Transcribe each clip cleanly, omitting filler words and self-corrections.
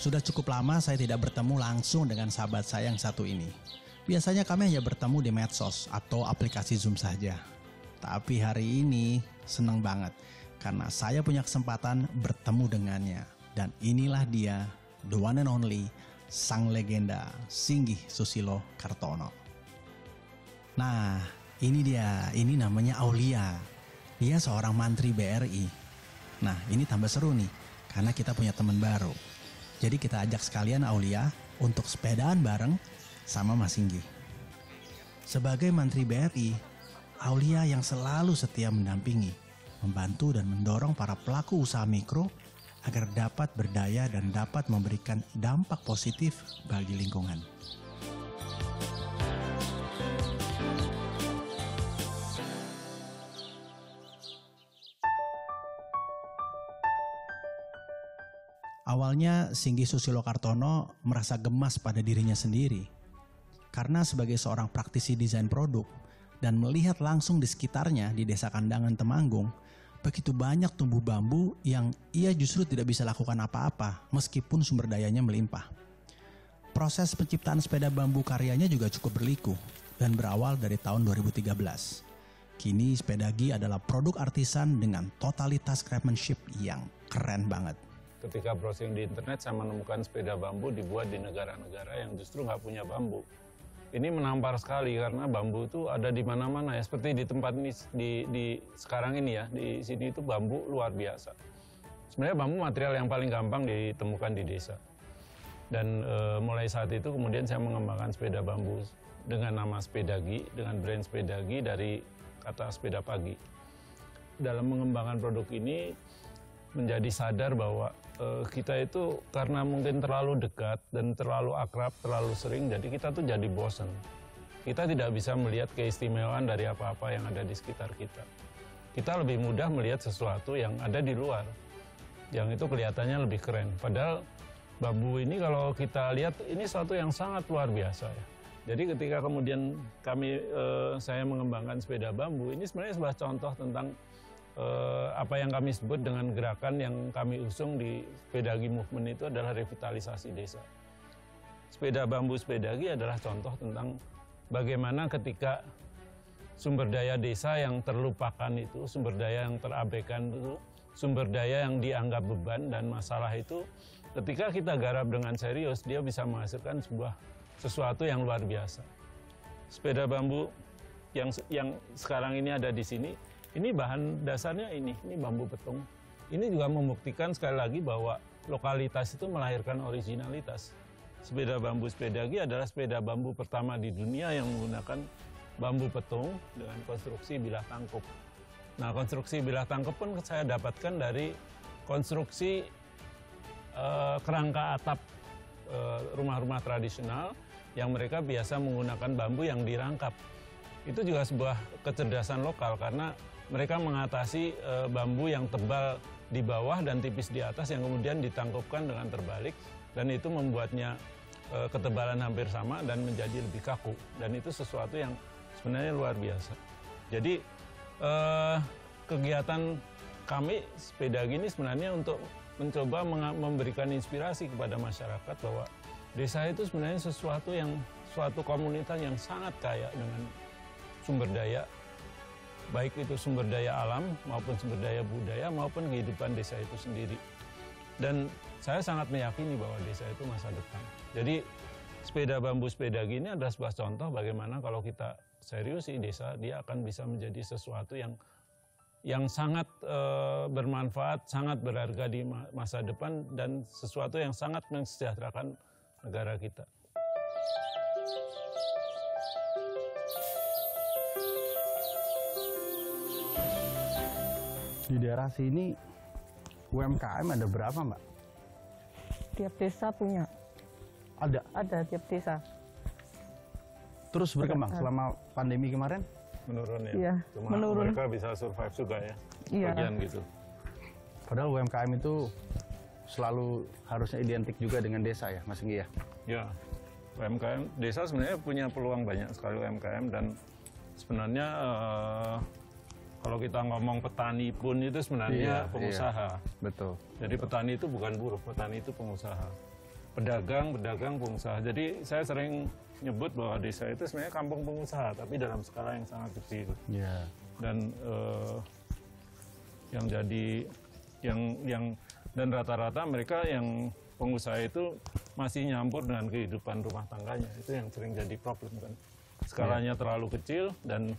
Sudah cukup lama saya tidak bertemu langsung dengan sahabat saya yang satu ini. Biasanya kami hanya bertemu di medsos atau aplikasi Zoom saja. Tapi hari ini senang banget karena saya punya kesempatan bertemu dengannya. Dan inilah dia, the one and only, sang legenda Singgih Susilo Kartono. Nah, ini dia, ini namanya Aulia. Dia seorang mantri BRI. Nah, ini tambah seru nih, karena kita punya teman baru. Jadi kita ajak sekalian Aulia untuk sepedaan bareng sama Mas Singgih. Sebagai mantri BRI, Aulia yang selalu setia mendampingi, membantu dan mendorong para pelaku usaha mikro agar dapat berdaya dan dapat memberikan dampak positif bagi lingkungan. Awalnya Singgih Susilo Kartono merasa gemas pada dirinya sendiri. Karena sebagai seorang praktisi desain produk dan melihat langsung di sekitarnya di Desa Kandangan Temanggung, begitu banyak tumbuh bambu yang ia justru tidak bisa lakukan apa-apa meskipun sumber dayanya melimpah. Proses penciptaan sepeda bambu karyanya juga cukup berliku dan berawal dari tahun 2013. Kini Sepedagi adalah produk artisan dengan totalitas craftsmanship yang keren banget. Ketika browsing di internet, saya menemukan sepeda bambu dibuat di negara-negara yang justru nggak punya bambu. Ini menampar sekali karena bambu itu ada di mana-mana ya. Seperti di tempat ini, di sekarang ini ya, di sini itu bambu luar biasa. Sebenarnya bambu material yang paling gampang ditemukan di desa. Dan mulai saat itu kemudian saya mengembangkan sepeda bambu dengan nama Sepedagi, dengan brand Sepedagi dari kata sepeda pagi. Dalam mengembangkan produk ini, menjadi sadar bahwa kita itu karena mungkin terlalu dekat dan terlalu akrab, terlalu sering, jadi kita tuh jadi bosen. Kita tidak bisa melihat keistimewaan dari apa-apa yang ada di sekitar kita. Kita lebih mudah melihat sesuatu yang ada di luar, yang itu kelihatannya lebih keren. Padahal bambu ini kalau kita lihat, ini sesuatu yang sangat luar biasa ya. Jadi ketika kemudian saya mengembangkan sepeda bambu, ini sebenarnya sebuah contoh tentang apa yang kami sebut dengan gerakan yang kami usung di Sepedagi Movement itu adalah revitalisasi desa. Sepeda bambu Sepedagi adalah contoh tentang bagaimana ketika sumber daya desa yang terlupakan itu, sumber daya yang terabaikan itu, sumber daya yang dianggap beban dan masalah itu, ketika kita garap dengan serius, dia bisa menghasilkan sesuatu yang luar biasa. Sepeda bambu yang sekarang ini ada di sini, ini bahan dasarnya ini bambu petung. Ini juga membuktikan sekali lagi bahwa lokalitas itu melahirkan originalitas. Sepeda bambu Sepedagi adalah sepeda bambu pertama di dunia yang menggunakan bambu petung dengan konstruksi bilah tangkup. Nah, konstruksi bilah tangkup pun saya dapatkan dari konstruksi kerangka atap rumah-rumah tradisional yang mereka biasa menggunakan bambu yang dirangkap. Itu juga sebuah kecerdasan lokal karena mereka mengatasi bambu yang tebal di bawah dan tipis di atas yang kemudian ditangkupkan dengan terbalik, dan itu membuatnya ketebalan hampir sama dan menjadi lebih kaku, dan itu sesuatu yang sebenarnya luar biasa. Jadi kegiatan kami Sepedagi ini sebenarnya untuk mencoba memberikan inspirasi kepada masyarakat bahwa desa itu sebenarnya suatu komunitas yang sangat kaya dengan sumber daya, baik itu sumber daya alam maupun sumber daya budaya maupun kehidupan desa itu sendiri. Dan saya sangat meyakini bahwa desa itu masa depan. Jadi sepeda bambu Sepedagi ini adalah sebuah contoh bagaimana kalau kita seriusi desa, dia akan bisa menjadi sesuatu yang sangat bermanfaat, sangat berharga di masa depan, dan sesuatu yang sangat mensejahterakan negara kita. Di daerah sini UMKM ada berapa, Mbak? Tiap desa punya. Ada tiap desa. Terus berkembang selama pandemi kemarin? Menurun ya? Iya, Cuma menurun. mereka bisa survive juga ya, Iya. bagian gitu. Padahal UMKM itu selalu harusnya identik juga dengan desa ya, Mas Singgih ya? Ya, UMKM, desa sebenarnya punya peluang banyak sekali UMKM, dan sebenarnya kalau kita ngomong petani pun itu sebenarnya pengusaha. Iya, betul. Jadi petani itu bukan buruh, petani itu pengusaha. pedagang pengusaha. Jadi saya sering nyebut bahwa desa itu sebenarnya kampung pengusaha, tapi dalam skala yang sangat kecil. Yeah. Dan yang jadi dan rata-rata mereka yang pengusaha itu masih nyampur dengan kehidupan rumah tangganya. Itu yang sering jadi problem kan. Skalanya terlalu kecil dan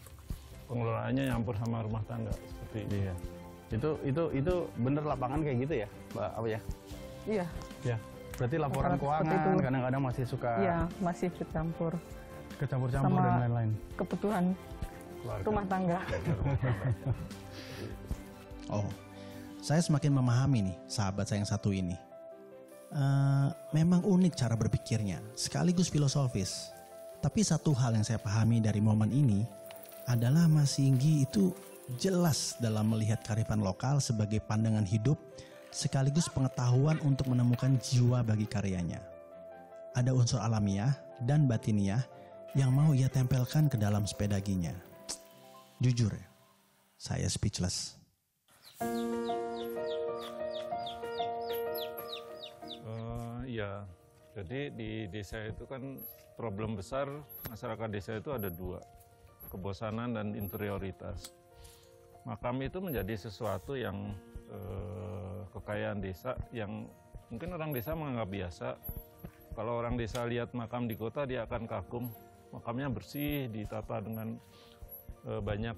pengelolaannya nyampur sama rumah tangga seperti itu. Iya. Itu bener lapangan kayak gitu ya, Mbak? Apa ya? Iya. Ya. Berarti laporan Seperti keuangan itu. kadang-kadang masih suka Iya, masih bercampur kecampur-campur sama dan lain-lain. kebutuhan Keluarga. rumah tangga. Oh, saya semakin memahami nih sahabat saya yang satu ini. Memang unik cara berpikirnya, sekaligus filosofis. Tapi satu hal yang saya pahami dari momen ini adalah Mas Singgi itu jelas dalam melihat kearifan lokal sebagai pandangan hidup sekaligus pengetahuan untuk menemukan jiwa bagi karyanya. Ada unsur alamiah dan batiniah yang mau ia tempelkan ke dalam sepeda ginya. Jujur ya, saya speechless. Iya, jadi di desa itu kan problem besar masyarakat desa itu ada dua, kebosanan dan interioritas. Makam itu menjadi sesuatu yang kekayaan desa yang mungkin orang desa menganggap biasa. Kalau orang desa lihat makam di kota dia akan kagum, makamnya bersih, ditata dengan banyak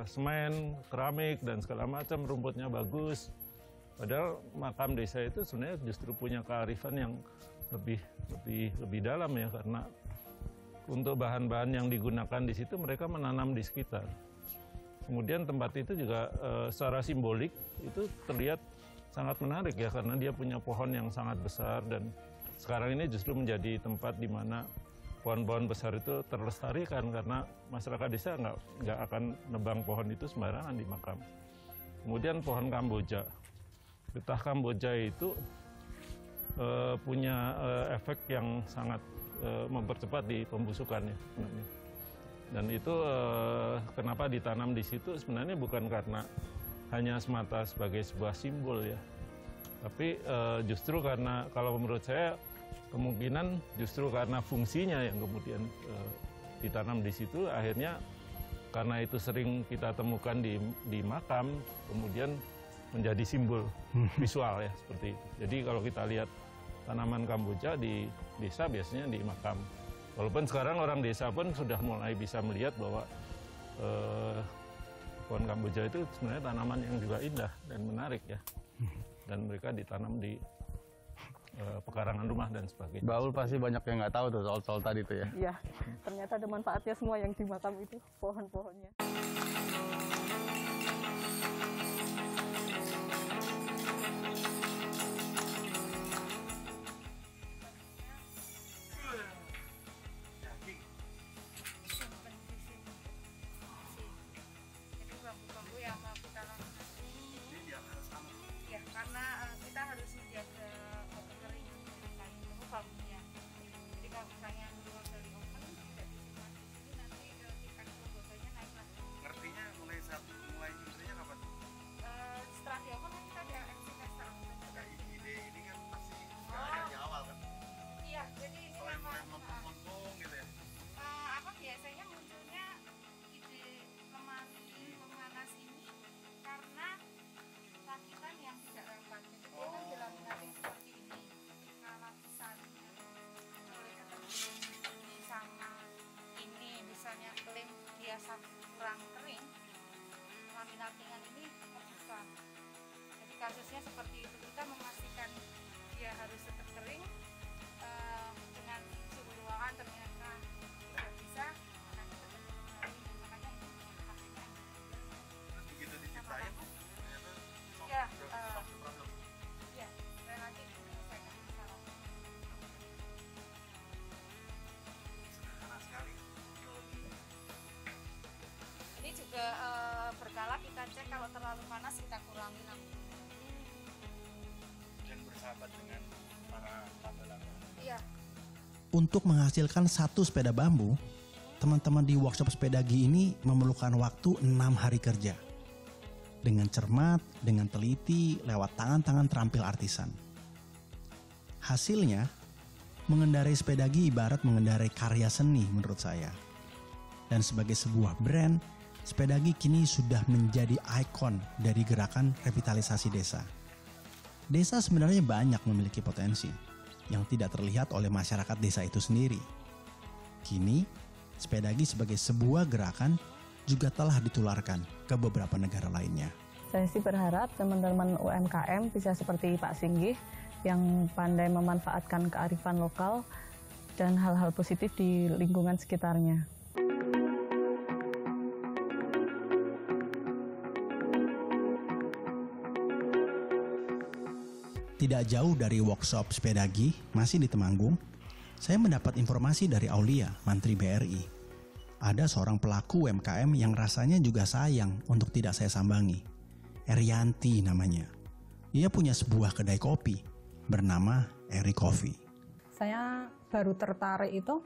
semen, keramik dan segala macam, rumputnya bagus. Padahal makam desa itu sebenarnya justru punya kearifan yang lebih dalam ya, karena untuk bahan-bahan yang digunakan di situ mereka menanam di sekitar. Kemudian tempat itu juga secara simbolik itu terlihat sangat menarik ya, karena dia punya pohon yang sangat besar dan sekarang ini justru menjadi tempat di mana pohon-pohon besar itu terlestarikan karena masyarakat desa nggak akan nebang pohon itu sembarangan di makam. Kemudian pohon kamboja. Getah kamboja itu punya efek yang sangat mempercepat di pembusukannya sebenarnya. Dan itu kenapa ditanam di situ sebenarnya bukan karena hanya semata sebagai sebuah simbol ya. Tapi justru karena kalau menurut saya kemungkinan justru karena fungsinya yang kemudian ditanam di situ, akhirnya karena itu sering kita temukan di makam, kemudian menjadi simbol visual ya seperti itu. Jadi kalau kita lihat tanaman kamboja di desa biasanya di makam. Walaupun sekarang orang desa pun sudah mulai bisa melihat bahwa pohon kamboja itu sebenarnya tanaman yang juga indah dan menarik ya. Dan mereka ditanam di pekarangan rumah dan sebagainya. Baul pasti banyak yang nggak tahu tuh soal tadi tuh ya. Iya, ternyata ada manfaatnya semua yang di makam itu, pohon-pohonnya. kurang kering, laminat-ringan ini terbuka. Jadi kasusnya seperti itu, kita memastikan dia harus tetap kering dengan suhu ruangan ternyata tidak bisa, nah kita makanya ini hasilnya. Begitu diciptain, ternyata ya, problem. ya, saya nanti saya kasih saran. Sederhana sekali. Ini juga berkala kita cek, kalau terlalu panas kita kurangi lampu. Dan bersahabat dengan para laba-laba. Iya. Untuk menghasilkan satu sepeda bambu, teman-teman di workshop sepedagi ini memerlukan waktu 6 hari kerja. Dengan cermat, dengan teliti, lewat tangan-tangan terampil artisan. Hasilnya, mengendarai Sepedagi ibarat mengendarai karya seni menurut saya. Dan sebagai sebuah brand, Sepedagi kini sudah menjadi ikon dari gerakan revitalisasi desa. Desa sebenarnya banyak memiliki potensi yang tidak terlihat oleh masyarakat desa itu sendiri. Kini, Sepedagi sebagai sebuah gerakan juga telah ditularkan ke beberapa negara lainnya. Saya sih berharap teman-teman UMKM bisa seperti Pak Singgih yang pandai memanfaatkan kearifan lokal dan hal-hal positif di lingkungan sekitarnya. Tidak jauh dari workshop Sepedagi, masih di Temanggung, saya mendapat informasi dari Aulia, Mantri BRI. Ada seorang pelaku UMKM yang rasanya juga sayang untuk tidak saya sambangi. Erianti namanya. Ia punya sebuah kedai kopi bernama Eri Coffee. Saya baru tertarik itu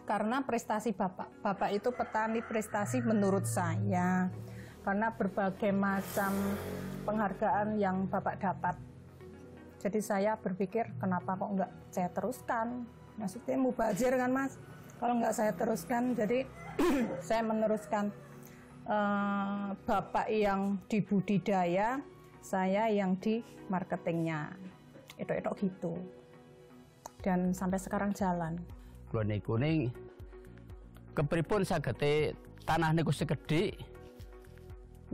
karena prestasi Bapak. Bapak itu petani prestasi menurut saya. Karena berbagai macam penghargaan yang Bapak dapat. Jadi saya berpikir kenapa kok enggak saya teruskan. Maksudnya mubazir kan Mas. Kalau enggak saya teruskan, jadi saya meneruskan. Bapak yang di budidaya, saya yang di marketingnya. Itu gitu. Dan sampai sekarang jalan. Kula niku ning kepripun sagete tanah niku segede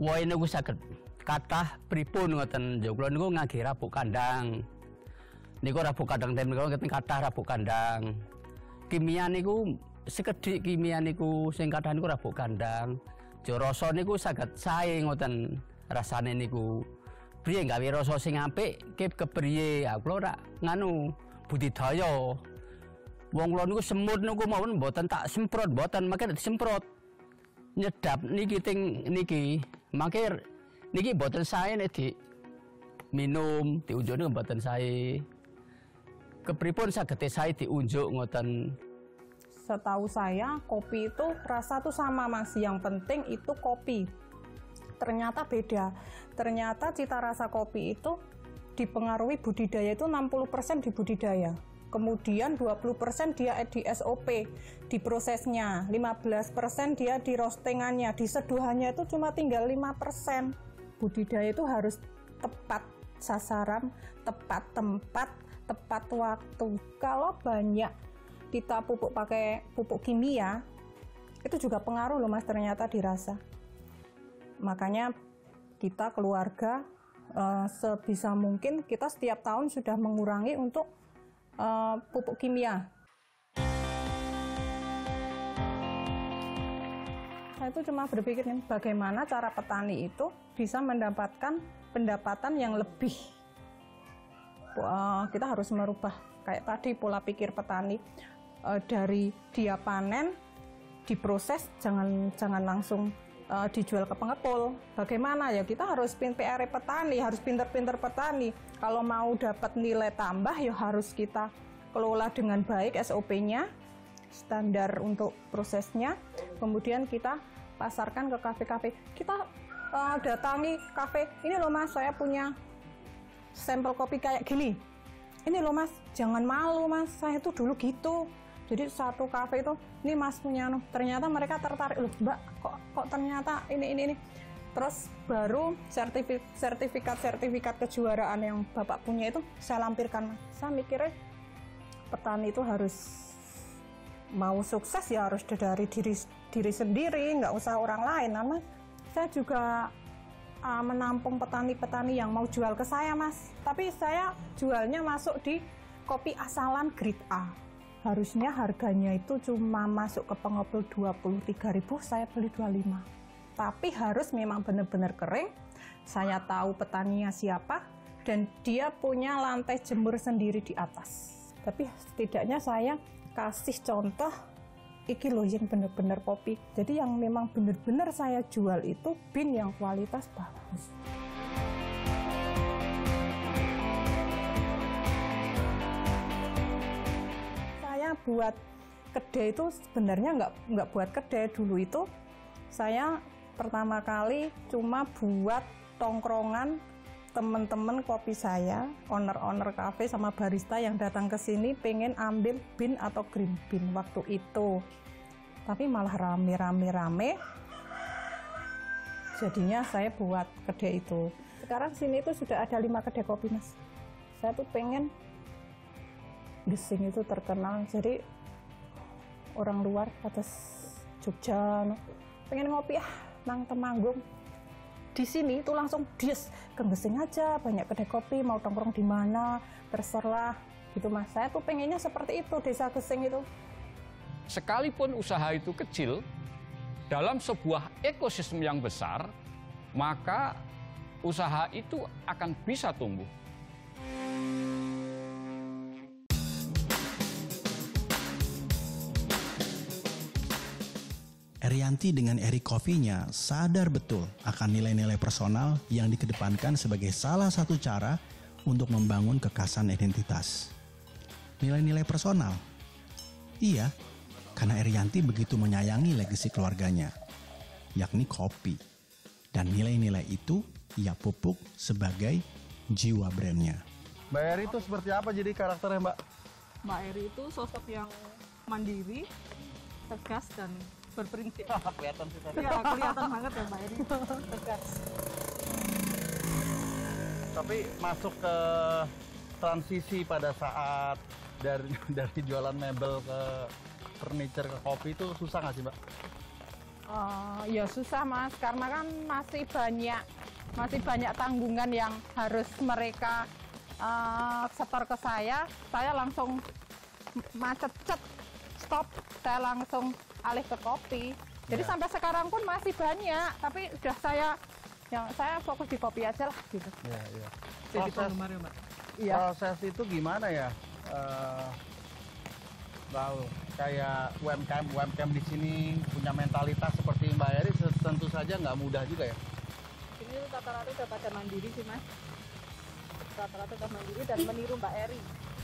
wae niku saged kathah pripun ngoten njuk kula niku ngangge rabuk kandang. Niku rabuk kandang ten niku ngeten kathah rabuk kandang. Kimia niku sekedhik kimia niku sing kathah niku rabuk kandang. Jo rasa niku saged sae ngoten rasane niku. Priye gawe rasa sing apik kepriye? Kula ora nganu budidaya. Wong kula niku semut niku mawon mboten tak semprot, mboten mangke disemprot. Nyedap niki ting niki. Mangke niki mboten sae nek di minum, diunjuk niku mboten sae. Kepripun sagete sae diunjuk ngoten. Setahu saya kopi itu rasa tuh sama Mas, yang penting itu kopi. Ternyata beda. Ternyata cita rasa kopi itu dipengaruhi budidaya itu 60% di budidaya. Kemudian 20% dia di SOP, di prosesnya. 15% dia di roastingannya, di seduhannya itu cuma tinggal 5%. Budidaya itu harus tepat sasaran, tepat tempat, tepat waktu. Kalau banyak kita pupuk pakai pupuk kimia, itu juga pengaruh loh Mas, ternyata dirasa. Makanya kita keluarga sebisa mungkin kita setiap tahun sudah mengurangi untuk pupuk kimia. Saya itu cuma berpikir nih, bagaimana cara petani itu bisa mendapatkan pendapatan yang lebih. Kita harus merubah kayak tadi pola pikir petani. Dari dia panen, diproses, jangan langsung dijual ke pengepul. Bagaimana ya, kita harus PR petani, harus pinter-pinter petani. Kalau mau dapat nilai tambah ya harus kita kelola dengan baik SOP-nya, standar untuk prosesnya. Kemudian kita pasarkan ke kafe-kafe. Kita datangi kafe, ini loh Mas, saya punya sampel kopi kayak gini. Ini loh Mas, jangan malu Mas, saya tuh dulu gitu. Jadi satu kafe itu, ini Mas punya, ternyata mereka tertarik, loh Mbak, kok ternyata ini. Terus baru sertifikat kejuaraan yang Bapak punya itu saya lampirkan. Saya mikirnya petani itu harus mau sukses ya harus dari diri sendiri, nggak usah orang lain. Karena saya juga menampung petani-petani yang mau jual ke saya Mas. Tapi saya jualnya masuk di kopi asalan grade A. Harusnya harganya itu cuma masuk ke pengepul 23.000, saya beli 25. Tapi harus memang benar-benar kering. Saya tahu petaninya siapa dan dia punya lantai jemur sendiri di atas. Tapi setidaknya saya kasih contoh iki loh yang benar-benar kopi. Jadi yang memang benar-benar saya jual itu bin yang kualitas bagus. Buat kedai itu sebenarnya nggak buat kedai. Dulu itu saya pertama kali cuma buat tongkrongan teman-teman kopi saya, owner-owner kafe sama barista yang datang ke sini pengen ambil bean atau green bean waktu itu. Tapi malah rame. Jadinya saya buat kedai itu. Sekarang sini itu sudah ada 5 kedai kopi, Mas. Saya tuh pengen Gesing itu terkenal, jadi orang luar atas Jogja pengen ngopi nang Temanggung. Di sini itu langsung des ke Gesing aja, banyak kedai kopi, mau tongkrong di mana terserah gitu, Mas. Saya tuh pengennya seperti itu, desa Gesing itu. Sekalipun usaha itu kecil, dalam sebuah ekosistem yang besar, maka usaha itu akan bisa tumbuh. Erianti dengan Eri Coffee-nya sadar betul akan nilai-nilai personal yang dikedepankan sebagai salah satu cara untuk membangun kekasan identitas. Nilai-nilai personal? Iya, karena Erianti begitu menyayangi legasi keluarganya, yakni kopi. Dan nilai-nilai itu ia pupuk sebagai jiwa brandnya. Mbak Eri itu seperti apa jadi karakternya, Mbak? Mbak Eri itu sosok yang mandiri, tegas, dan berprinsip. Kelihatan sih tadi. Ya, kelihatan banget ya Mbak Eri, tegas. Tapi masuk ke transisi pada saat dari jualan mebel ke furniture ke kopi itu susah nggak sih, Mbak? Ya susah, Mas, karena kan masih banyak tanggungan yang harus mereka setor ke saya langsung macet stop, saya langsung alih ke kopi. Jadi sampai sekarang pun masih banyak, tapi udah saya fokus di kopi aja lah gitu. Iya. Jadi penggemar ya, Mbak. Iya. Proses itu gimana ya? Tahu kayak UMKM di sini punya mentalitas seperti Mbak Eri tentu saja nggak mudah juga ya. Ini rata-rata udah pada mandiri sih, Mas. Rata-rata udah mandiri dan meniru Mbak Eri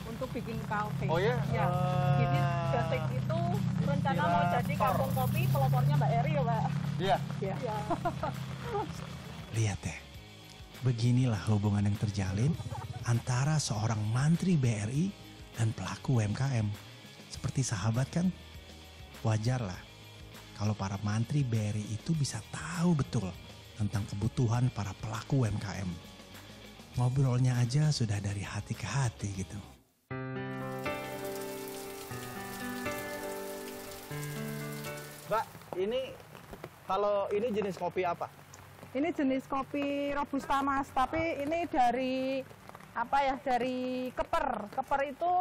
untuk bikin kafe. Oh ya? Ya. Jadi Gesing itu rencana mau jadi kampung kopi, pelopornya Mbak Eri ya, Mbak. Iya. Iya. Lihat deh, beginilah hubungan yang terjalin antara seorang mantri BRI dan pelaku UMKM. Seperti sahabat kan? Wajarlah kalau para mantri BRI itu bisa tahu betul tentang kebutuhan para pelaku UMKM. Ngobrolnya aja sudah dari hati ke hati gitu. Mbak, ini kalau ini jenis kopi apa? Ini jenis kopi Robusta, Mas, tapi ini dari dari keper. Keper itu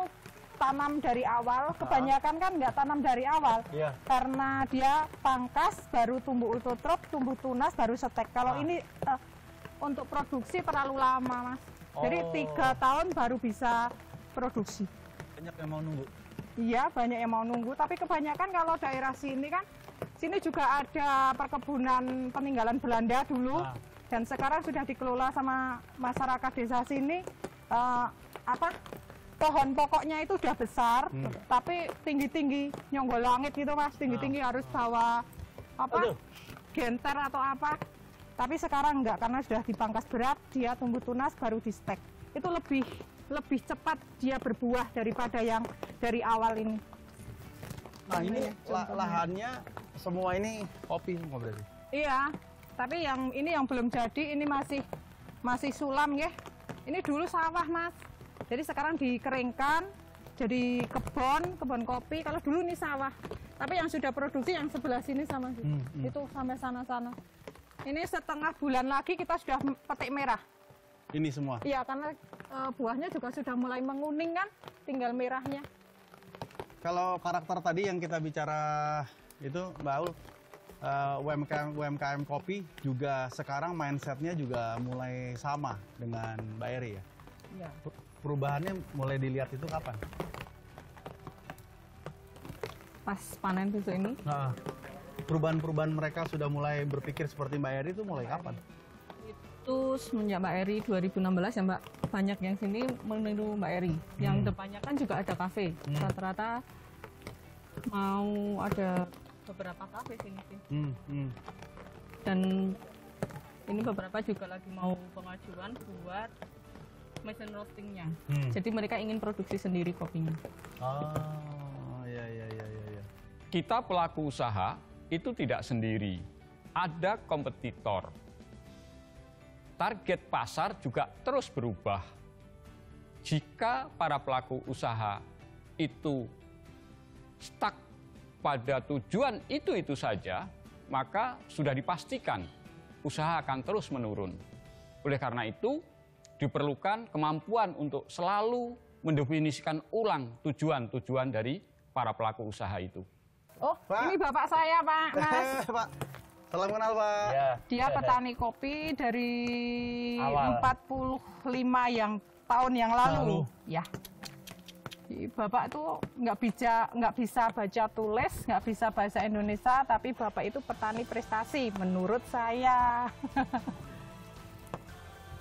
tanam dari awal, kebanyakan kan nggak tanam dari awal. Iya. Karena dia pangkas, baru tumbuh utotrop, tumbuh tunas, baru setek. Kalau ini untuk produksi terlalu lama, Mas. Jadi 3 tahun baru bisa produksi. Banyak yang mau nunggu. Iya, banyak yang mau nunggu, tapi kebanyakan kalau daerah sini kan, sini juga ada perkebunan peninggalan Belanda dulu, dan sekarang sudah dikelola sama masyarakat desa sini. Pohon pokoknya itu udah besar, tapi tinggi-tinggi, nyonggol langit gitu, Mas, tinggi-tinggi harus bawa genter atau apa. Tapi sekarang enggak, karena sudah dipangkas berat, dia tumbuh tunas baru di stek. Itu lebih cepat dia berbuah daripada yang dari awal ini. Nah, ini lahannya semua ini kopi semua berarti. Iya, tapi yang belum jadi, ini masih sulam ya. Ini dulu sawah, Mas. Jadi sekarang dikeringkan jadi kebun kopi. Kalau dulu ini sawah. Tapi yang sudah produksi yang sebelah sini sama sih. Itu sampai sana-sana. Ini setengah bulan lagi kita sudah petik merah. Ini semua? Iya, karena buahnya juga sudah mulai menguning kan, tinggal merahnya. Kalau karakter tadi yang kita bicara itu, Mbak Aul, UMKM kopi juga sekarang mindsetnya juga mulai sama dengan Mbak Eri ya? Iya. Perubahannya mulai dilihat itu kapan? Pas panen besok ini. Nah, perubahan-perubahan mereka sudah mulai berpikir seperti Mbak Eri itu mulai kapan? Itu semenjak Mbak Eri 2016 ya, Mbak. Banyak yang sini meniru Mbak Eri. Yang depannya kan juga ada kafe. Rata-rata mau ada beberapa kafe sini sih. Dan Ini beberapa juga lagi mau pengajuan buat mesin roastingnya. Jadi mereka ingin produksi sendiri kopinya. Oh, iya. Kita pelaku usaha itu tidak sendiri, ada kompetitor. Target pasar juga terus berubah. Jika para pelaku usaha itu stuck pada tujuan itu saja, maka sudah dipastikan usaha akan terus menurun. Oleh karena itu, diperlukan kemampuan untuk selalu mendefinisikan ulang tujuan-tujuan dari para pelaku usaha itu. Oh, Pak. ini bapak saya, Pak, Mas. Pak, salam kenal, Pak. Ya. Dia petani kopi dari Awal. 45 tahun yang lalu. Ya. Bapak tuh nggak bisa baca tulis, nggak bisa bahasa Indonesia, tapi bapak itu petani prestasi menurut saya.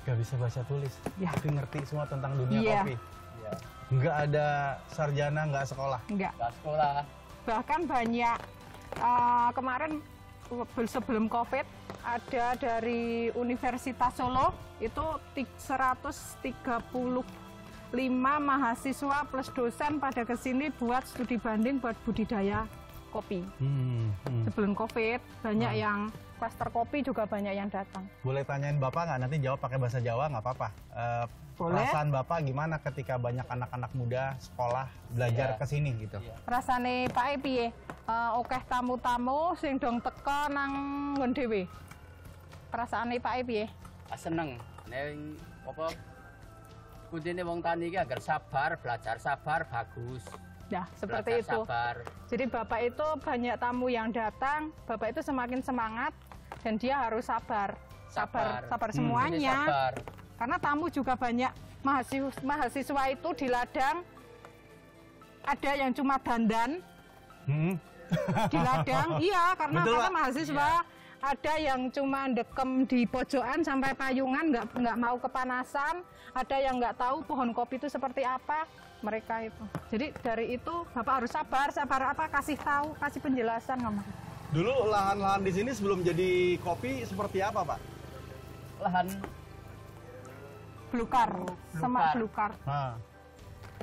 Gak bisa baca tulis, Ya. tapi ngerti semua tentang dunia Iya. kopi. Nggak ada sarjana, nggak sekolah. Nggak. Ke sekolah. Bahkan banyak kemarin sebelum COVID ada dari Universitas Solo itu 135 mahasiswa plus dosen pada kesini buat studi banding buat budidaya kopi. Sebelum COVID banyak yang klaster kopi juga banyak yang datang. Boleh tanyain Bapak nggak? Nanti jawab pakai bahasa Jawa nggak apa-apa. Boleh. Perasaan Bapak gimana ketika banyak anak-anak muda sekolah belajar Iya. ke sini gitu? Iya. Rasane Pak piye? Okeh tamu-tamu sing dong teka nang nggon dhewe. Perasaane Pak piye? Seneng. Neng apa? Kudine wong tani iki agar sabar, belajar sabar bagus. Ya, seperti Belajar itu. Sabar. Jadi Bapak itu banyak tamu yang datang, Bapak itu semakin semangat dan dia harus sabar Ini semuanya. sabar. Karena tamu juga banyak mahasiswa itu di ladang ada yang cuma dandan di ladang, iya karena Betul, Pak. mahasiswa ada yang cuma dekem di pojokan sampai payungan nggak mau kepanasan, ada yang nggak tahu pohon kopi itu seperti apa mereka itu. Jadi dari itu Bapak harus sabar apa kasih tahu, kasih penjelasan ngomong. Dulu lahan-lahan di sini sebelum jadi kopi seperti apa, Pak? Lahan Belukar, sama belukar. Nah,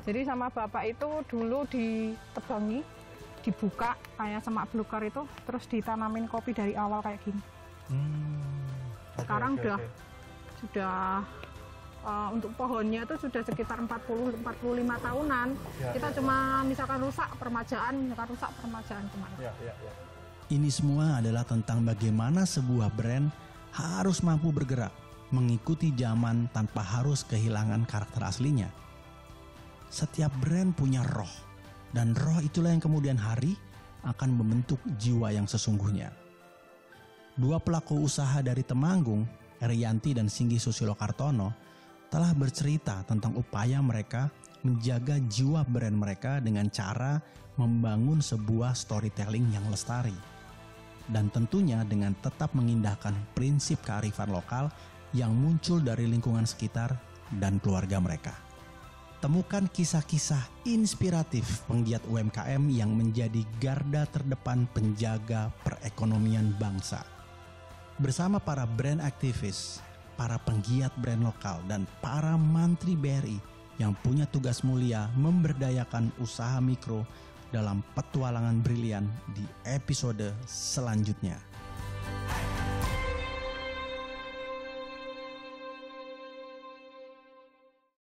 Jadi sama Bapak itu dulu ditebangi, dibuka kayak semak belukar itu, terus ditanamin kopi dari awal kayak gini. Sekarang sudah untuk pohonnya itu sudah sekitar 40-45 tahunan. Kita cuma misalkan rusak permajaan kemarin. Ini semua adalah tentang bagaimana sebuah brand harus mampu bergerak, mengikuti zaman tanpa harus kehilangan karakter aslinya. Setiap brand punya roh, dan roh itulah yang kemudian hari akan membentuk jiwa yang sesungguhnya. Dua pelaku usaha dari Temanggung, Erianti dan Singgih Susilo Kartono, telah bercerita tentang upaya mereka menjaga jiwa brand mereka dengan cara membangun sebuah storytelling yang lestari. Dan tentunya dengan tetap mengindahkan prinsip kearifan lokal yang muncul dari lingkungan sekitar dan keluarga mereka. Temukan kisah-kisah inspiratif penggiat UMKM yang menjadi garda terdepan penjaga perekonomian bangsa. Bersama para brand aktivis, para penggiat brand lokal, dan para mantri BRI yang punya tugas mulia memberdayakan usaha mikro dalam petualangan brilian di episode selanjutnya.